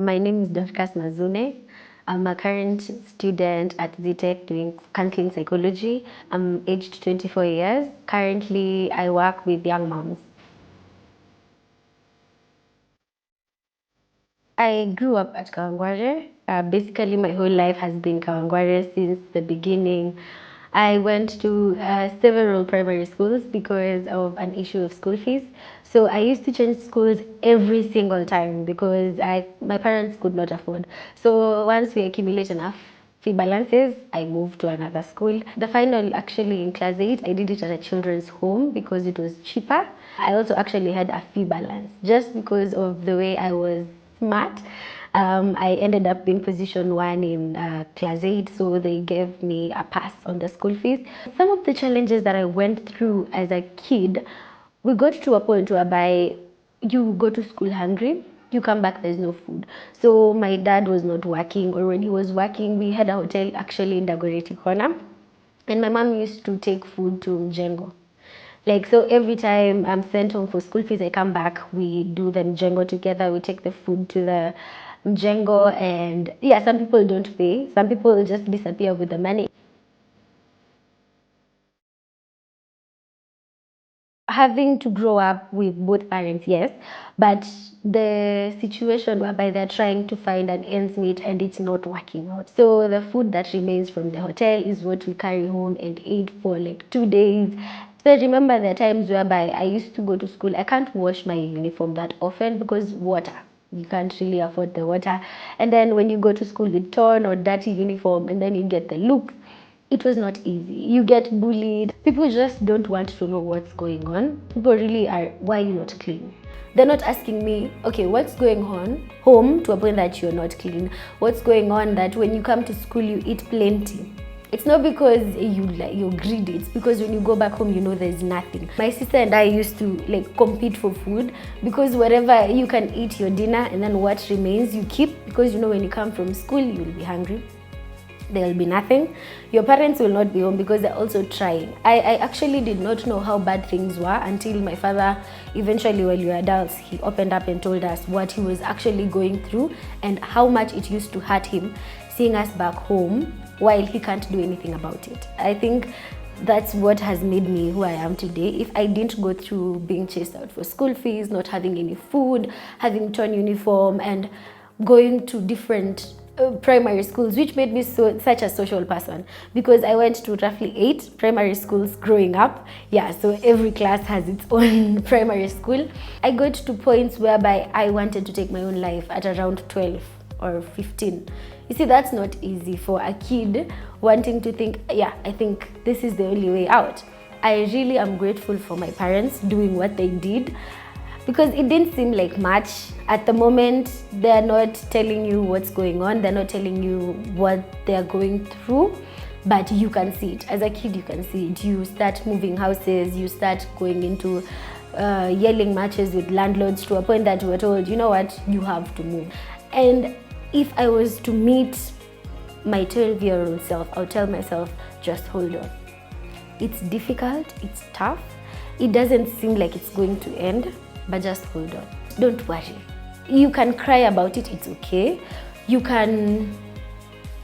My name is Dorcas Mazune. I'm a current student at ZTech doing counseling psychology. I'm aged 24 years. Currently, I work with young moms. I grew up at Kawangware. Basically, my whole life has been Kawangware since the beginning. I went to several primary schools because of an issue of school fees. So I used to change schools every single time because my parents could not afford. So once we accumulate enough fee balances, I moved to another school. The final actually in class 8, I did it at a children's home because it was cheaper. I also actually had a fee balance just because of the way I was smart. I ended up being position 1 in class 8, so they gave me a pass on the school fees. Some of the challenges that I went through as a kid, we got to a point whereby you go to school hungry, you come back, there's no food. So my dad was not working, or when he was working, we had a hotel actually in Dagoretti Corner, and my mom used to take food to Mjengo. Like, so every time I'm sent home for school fees, I come back, we do the mjengo together, we take the food to the mjengo, and yeah, some people don't pay, some people just disappear with the money. Having to grow up with both parents, yes, but the situation whereby they're trying to find an ends meet and it's not working out. So the food that remains from the hotel is what we carry home and eat for like 2 days. So I remember the times whereby I used to go to school. I can't wash my uniform that often because water. You can't really afford the water. And then when you go to school with torn or dirty uniform and then you get the look, it was not easy. You get bullied. People just don't want to know what's going on. People really are, why are you not clean? They're not asking me, okay, what's going on home to a point that you're not clean? What's going on that when you come to school you eat plenty? It's not because you're greedy. It's because when you go back home, you know there's nothing. My sister and I used to like compete for food because whatever you can eat your dinner and then what remains you keep, because you know when you come from school you'll be hungry. There will be nothing. Your parents will not be home because they're also trying. I actually did not know how bad things were until my father, eventually while we were adults, he opened up and told us what he was actually going through and how much it used to hurt him seeing us back home while he can't do anything about it. I think that's what has made me who I am today. If I didn't go through being chased out for school fees, not having any food, having torn uniform, and going to different primary schools, which made me such a social person, because I went to roughly 8 primary schools growing up. Yeah, so every class has its own primary school. I got to points whereby I wanted to take my own life at around 12 or 15. You see, that's not easy for a kid wanting to think, yeah, I think this is the only way out. I really am grateful for my parents doing what they did, because it didn't seem like much. At the moment, they're not telling you what's going on, they're not telling you what they're going through, but you can see it. As a kid, you can see it. You start moving houses, you start going into yelling matches with landlords to a point that you were told, you know what, you have to move. And if I was to meet my 12-year-old self, I'll tell myself, just hold on. It's difficult, it's tough, it doesn't seem like it's going to end, but just hold on. Don't worry. You can cry about it, it's okay. You can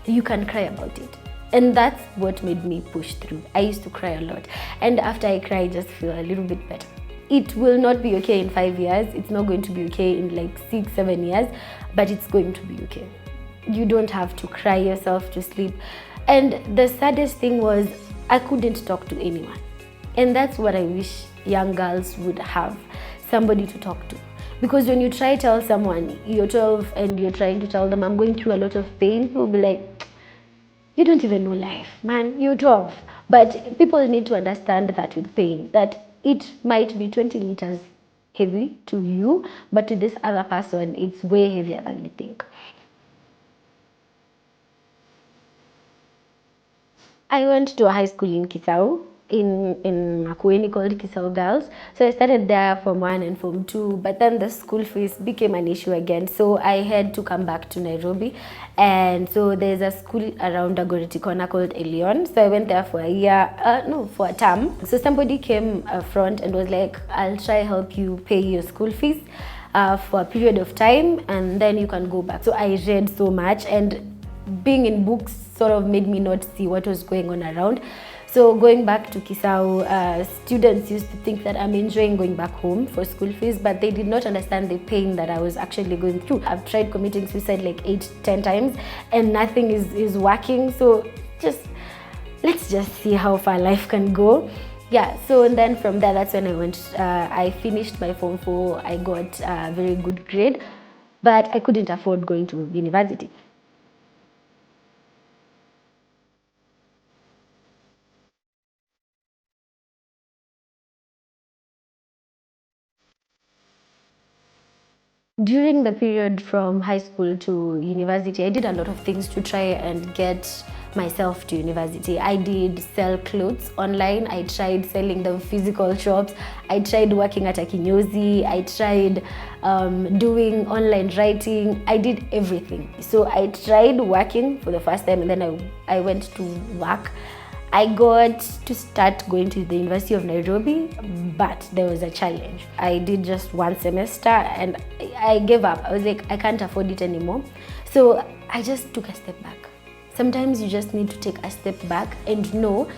cry about it. And that's what made me push through. I used to cry a lot. And after I cry, I just feel a little bit better. It will not be okay in 5 years. It's not going to be okay in like 6, 7 years, but it's going to be okay. You don't have to cry yourself to sleep. And the saddest thing was I couldn't talk to anyone. And that's what I wish young girls would have, somebody to talk to. Because when you try to tell someone you're 12 and you're trying to tell them I'm going through a lot of pain, people will be like, you don't even know life, man, you're 12. But people need to understand that with pain, that it might be 20 liters heavy to you, but to this other person, it's way heavier than you think. I went to a high school in Kisau, in Makueni, called Kisau Girls. So I started there from 1 and from 2, but then the school fees became an issue again. So I had to come back to Nairobi. And so there's a school around Dagoretti Corner called Elion. So I went there for a year, for a term. So somebody came front and was like, I'll try help you pay your school fees. for a period of time, and then you can go back. So I read so much, and being in books sort of made me not see what was going on around. So going back to Kisau, students used to think that I'm enjoying going back home for school fees, but they did not understand the pain that I was actually going through. I've tried committing suicide like 8-10 times, and nothing is working. So let's just see how far life can go. Yeah, so and then from there, that's when I finished my Form 4. I got a very good grade, but I couldn't afford going to university. During the period from high school to university, I did a lot of things to try and get myself to university. I did sell clothes online. I tried selling them physical shops. I tried working at a kinyozi. I tried doing online writing. I did everything. So I tried working for the first time, and then I went to work. I got to start going to the University of Nairobi, but there was a challenge. I did just one semester and I gave up. I was like, I can't afford it anymore. So I just took a step back. Sometimes you just need to take a step back and know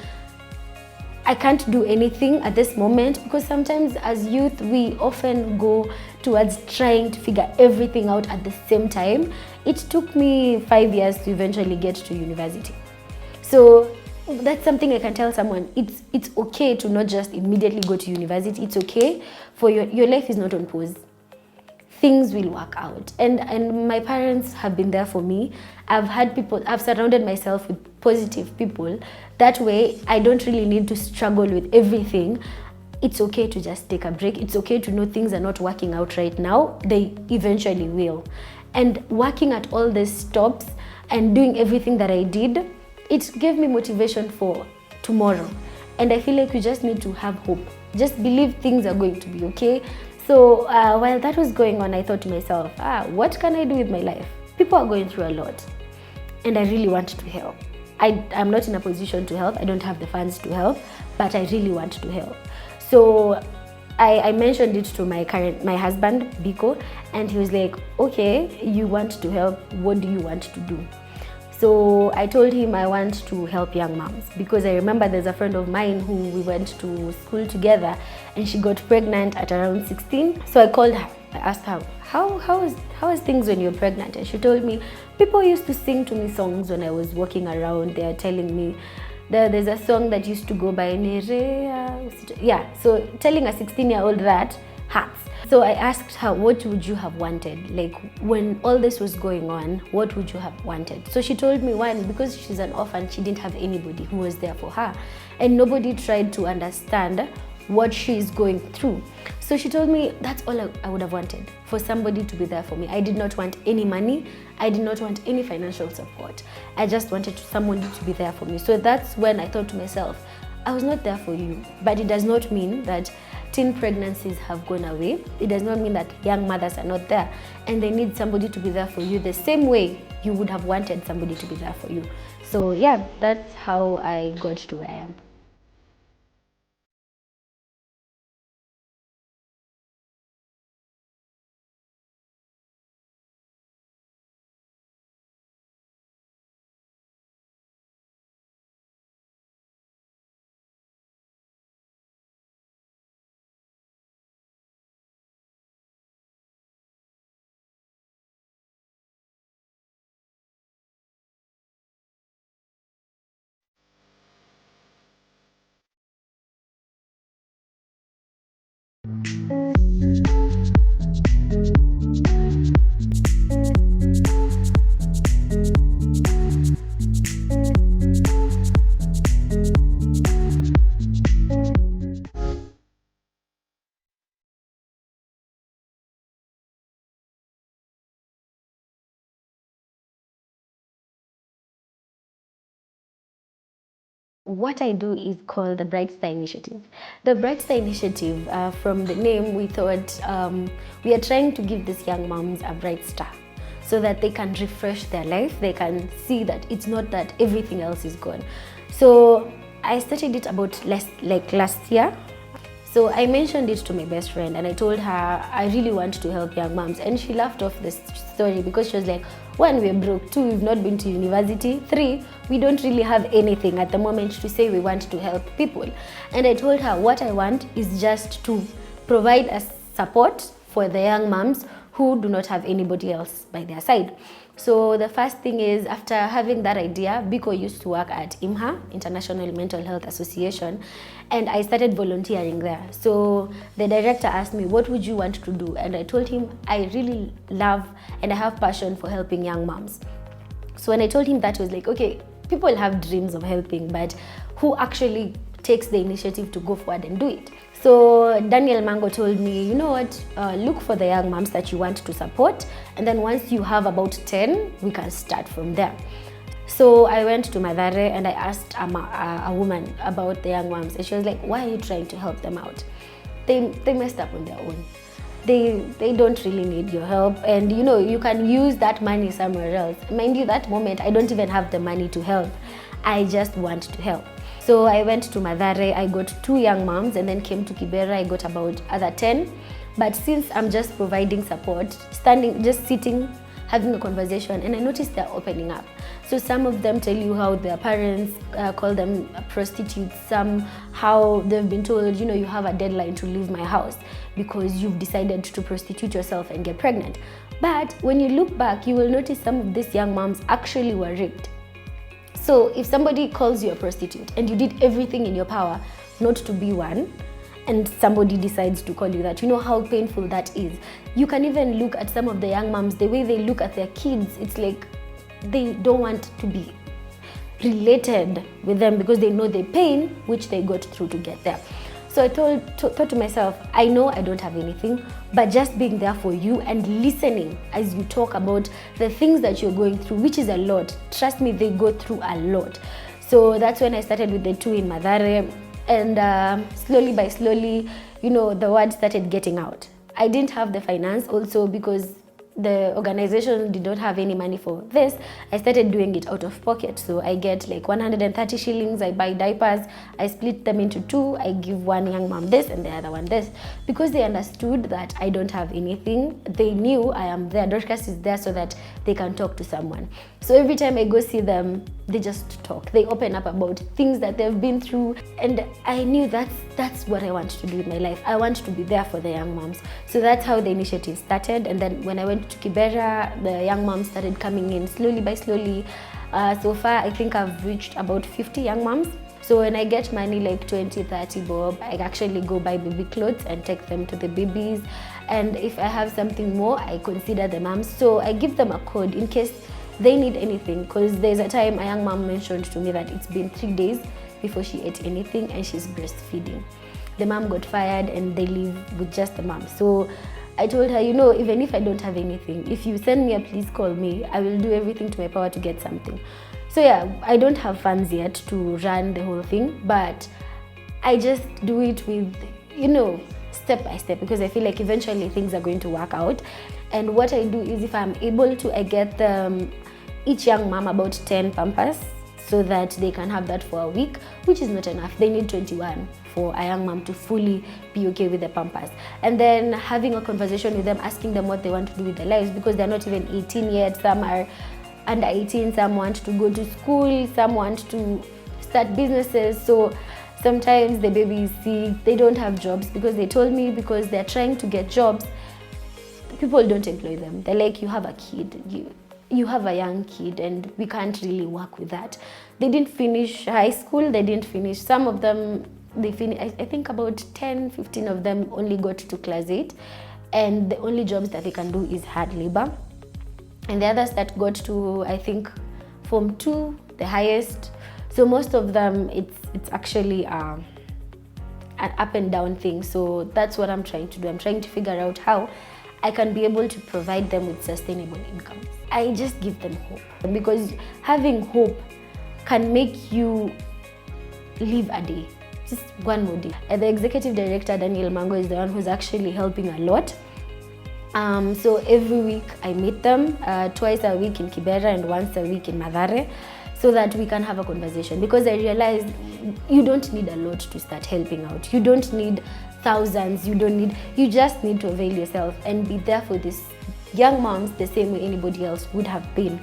I can't do anything at this moment, because sometimes as youth, we often go towards trying to figure everything out at the same time. It took me 5 years to eventually get to university. So that's something I can tell someone. It's okay to not just immediately go to university. It's okay for your life is not on pause. Things will work out. And my parents have been there for me. I've surrounded myself with positive people. That way, I don't really need to struggle with everything. It's okay to just take a break. It's okay to know things are not working out right now. They eventually will. And working at all these stops and doing everything that I did, it gave me motivation for tomorrow. And I feel like you just need to have hope. Just believe things are going to be okay. So while that was going on, I thought to myself, what can I do with my life? People are going through a lot, and I really want to help. I'm not in a position to help. I don't have the funds to help, but I really want to help. So I mentioned it to my husband, Biko, and he was like, okay, you want to help. What do you want to do? So I told him I want to help young moms, because I remember there's a friend of mine who we went to school together, and she got pregnant at around 16. So I called her. I asked her, how is things when you're pregnant? And she told me, people used to sing to me songs when I was walking around. They are telling me, there's a song that used to go by Nerea. Yeah, so telling a 16-year-old that hurts. So I asked her, what would you have wanted? Like, when all this was going on, what would you have wanted? So she told me, one, because she's an orphan, she didn't have anybody who was there for her. And nobody tried to understand what she's going through. So she told me, that's all I would have wanted, for somebody to be there for me. I did not want any money. I did not want any financial support. I just wanted somebody to be there for me. So that's when I thought to myself, I was not there for you. But it does not mean that teen pregnancies have gone away. It does not mean that young mothers are not there, and they need somebody to be there for you the same way you would have wanted somebody to be there for you. So yeah, that's how I got to where I am. What I do is called the Bright Star Initiative. The Bright Star Initiative, from the name, we thought we are trying to give these young moms a bright star, so that they can refresh their life. They can see that it's not that everything else is gone. So I started it about last year. So I mentioned it to my best friend and I told her I really want to help young moms, and she laughed off this story because she was like, one, we're broke, two, we've not been to university, three, we don't really have anything at the moment to say we want to help people. And I told her what I want is just to provide a support for the young moms who do not have anybody else by their side. So the first thing is, after having that idea, Biko used to work at IMHA, International Mental Health Association, and I started volunteering there. So the director asked me, what would you want to do? And I told him, I really love and I have passion for helping young moms. So when I told him that, he was like, okay, people have dreams of helping, but who actually takes the initiative to go forward and do it? So Daniel Mango told me, you know what, look for the young moms that you want to support, and then once you have about 10, we can start from there. So I went to Madare and I asked a woman about the young moms, and she was like, why are you trying to help them out? They messed up on their own. They don't really need your help, and you know, you can use that money somewhere else. Mind you, that moment I don't even have the money to help. I just want to help. So I went to Madare, I got 2 young moms, and then came to Kibera, I got about other 10. But since I'm just providing support, standing, just sitting, having a conversation, and I noticed they're opening up. So some of them tell you how their parents call them prostitutes, some how they've been told, you know, you have a deadline to leave my house because you've decided to prostitute yourself and get pregnant. But when you look back, you will notice some of these young moms actually were raped. So if somebody calls you a prostitute and you did everything in your power not to be one, and somebody decides to call you that, you know how painful that is. You can even look at some of the young moms, the way they look at their kids, it's like they don't want to be related with them because they know the pain which they got through to get there. So I thought to myself, I know I don't have anything, but just being there for you and listening as you talk about the things that you're going through, which is a lot. Trust me, they go through a lot. So that's when I started with the 2 in Madare, and slowly by slowly, you know, the word started getting out. I didn't have the finance also because the organization did not have any money for this. I started doing it out of pocket. So I get like 130 shillings, I buy diapers, I split them into 2, I give one young mom this and the other one this. Because they understood that I don't have anything, they knew I am there. Dorcas is there so that they can talk to someone. So every time I go see them, they just talk. They open up about things that they've been through. And I knew that's what I want to do with my life. I want to be there for the young moms. So that's how the initiative started. And then when I went to Kibera, the young moms started coming in slowly by slowly. So far, I think I've reached about 50 young moms. So when I get money like 20, 30 bob, I actually go buy baby clothes and take them to the babies. And if I have something more, I consider the moms. So I give them a code in case they need anything, because there's a time a young mom mentioned to me that it's been 3 days before she ate anything and she's breastfeeding. The mom got fired and they live with just the mom. So I told her, you know, even if I don't have anything, if you send me a please call me, I will do everything to my power to get something. So yeah, I don't have funds yet to run the whole thing, but I just do it with, you know, step by step, because I feel like eventually things are going to work out. And what I do is, if I'm able to, I get each young mom about 10 pampers so that they can have that for a week, which is not enough. They need 21 for a young mom to fully be okay with the pampers. And then having a conversation with them, asking them what they want to do with their lives, because they're not even 18 yet. Some are under 18, some want to go to school, some want to start businesses. So sometimes the baby is sick, they don't have jobs, because they told me because they're trying to get jobs, people don't employ them. They're like, you have a kid, you have a young kid, and we can't really work with that. They didn't finish high school, they didn't finish. Some of them, they finished, I think about 10, 15 of them only got to class 8, and the only jobs that they can do is hard labor. And the others that got to, I think, Form 2, the highest. So most of them, it's actually an up and down thing. So that's what I'm trying to do. I'm trying to figure out how I can be able to provide them with sustainable incomes. I just give them hope, because having hope can make you live a day, just one more day. And the executive director, Daniel Mango, is the one who's actually helping a lot. So every week I meet them, twice a week in Kibera and once a week in Madare, so that we can have a conversation, because I realized you don't need a lot to start helping out. You don't need thousands. You just need to avail yourself and be there for these young moms the same way anybody else would have been.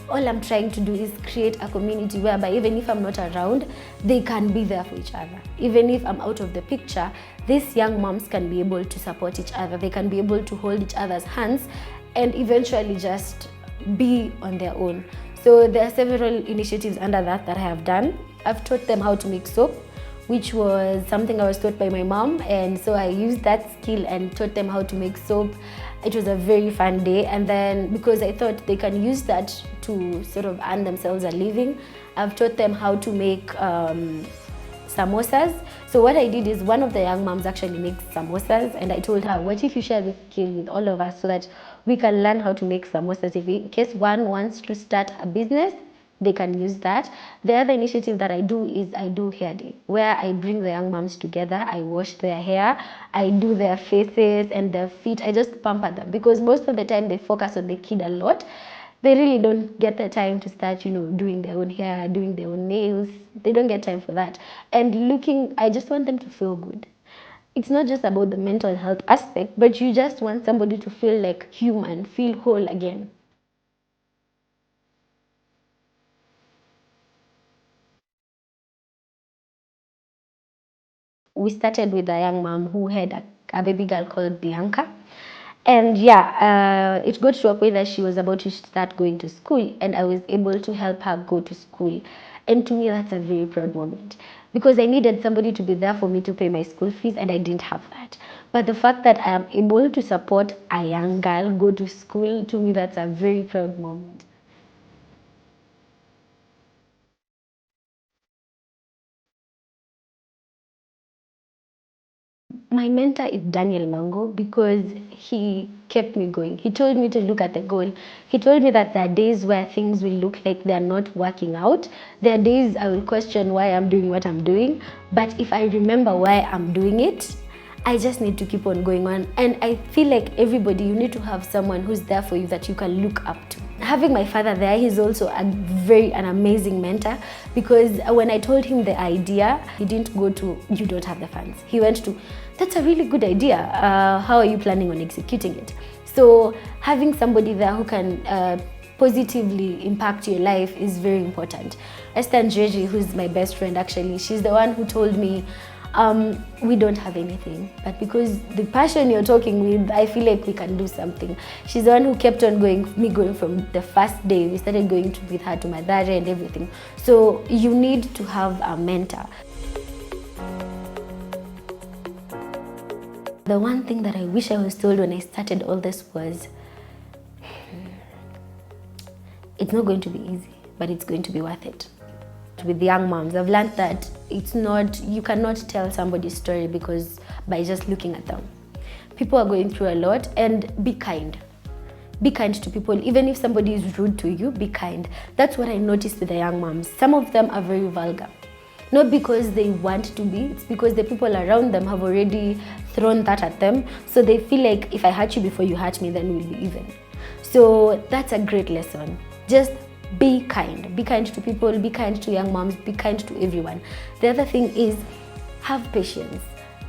All I'm trying to do is create a community whereby even if I'm not around, they can be there for each other. Even if I'm out of the picture, these young moms can be able to support each other. They can be able to hold each other's hands and eventually just be on their own. So there are several initiatives under that I have done. I've taught them how to make soap, which was something I was taught by my mom, and so I used that skill and taught them how to make soap. It was a very fun day, and then because I thought they can use that to sort of earn themselves a living, I've taught them how to make samosas. So what I did is one of the young moms actually makes samosas, and I told her, what if you share this skill with all of us so that we can learn how to make samosas? If in case one wants to start a business, they can use that. The other initiative that I do is I do hair day, where I bring the young moms together. I wash their hair, I do their faces and their feet. I just pamper them because most of the time they focus on the kid a lot. They really don't get the time to start, doing their own hair, doing their own nails. They don't get time for that. And I just want them to feel good. It's not just about the mental health aspect, but you just want somebody to feel like human, feel whole again. We started with a young mom who had a baby girl called Bianca. And yeah, it got to a point that she was about to start going to school, and I was able to help her go to school. And to me, that's a very proud moment because I needed somebody to be there for me to pay my school fees, and I didn't have that. But the fact that I am able to support a young girl go to school, to me, that's a very proud moment. My mentor is Daniel Mango because he kept me going. He told me to look at the goal. He told me that there are days where things will look like they're not working out. There are days I will question why I'm doing what I'm doing. But if I remember why I'm doing it, I just need to keep on going on. And I feel like everybody, you need to have someone who's there for you that you can look up to. Having my father there, he's also an amazing mentor because when I told him the idea, he didn't go to, you don't have the funds. He went to, that's a really good idea. How are you planning on executing it? So having somebody there who can positively impact your life is very important. Esther Njeji, who's my best friend actually, she's the one who told me, we don't have anything, but because the passion you're talking with, I feel like we can do something. She's the one who kept on going from the first day. We started going with her to Madare and everything. So you need to have a mentor. The one thing that I wish I was told when I started all this was, it's not going to be easy, but it's going to be worth it. With young moms, I've learned that you cannot tell somebody's story because by just looking at them. People are going through a lot, and be kind. Be kind to people. Even if somebody is rude to you, be kind. That's what I noticed with the young moms. Some of them are very vulgar. Not because they want to be, it's because the people around them have already thrown that at them. So they feel like if I hurt you before you hurt me, then we'll be even. So that's a great lesson. Just be kind. Be kind to people, be kind to young moms, be kind to everyone. The other thing is have patience.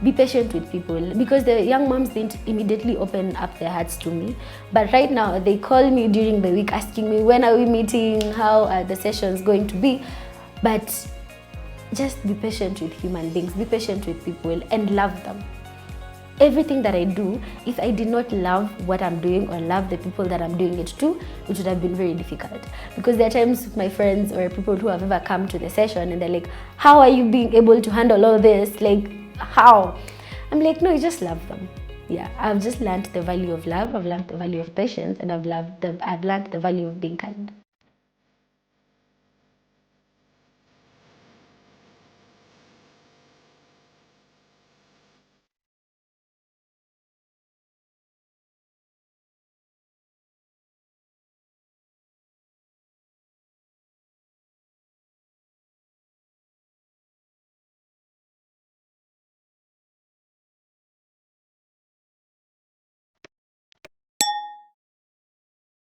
Be patient with people because the young moms didn't immediately open up their hearts to me. But right now, they call me during the week asking me, when are we meeting? How are the sessions going to be? But just be patient with human beings, be patient with people and love them. Everything that I do, if I did not love what I'm doing or love the people that I'm doing it to, it would have been very difficult. Because there are times with my friends or people who have ever come to the session and they're like, how are you being able to handle all this? Like, how? I'm like, no, you just love them. Yeah, I've just learned the value of love, I've learned the value of patience, and I've learned the value of being kind.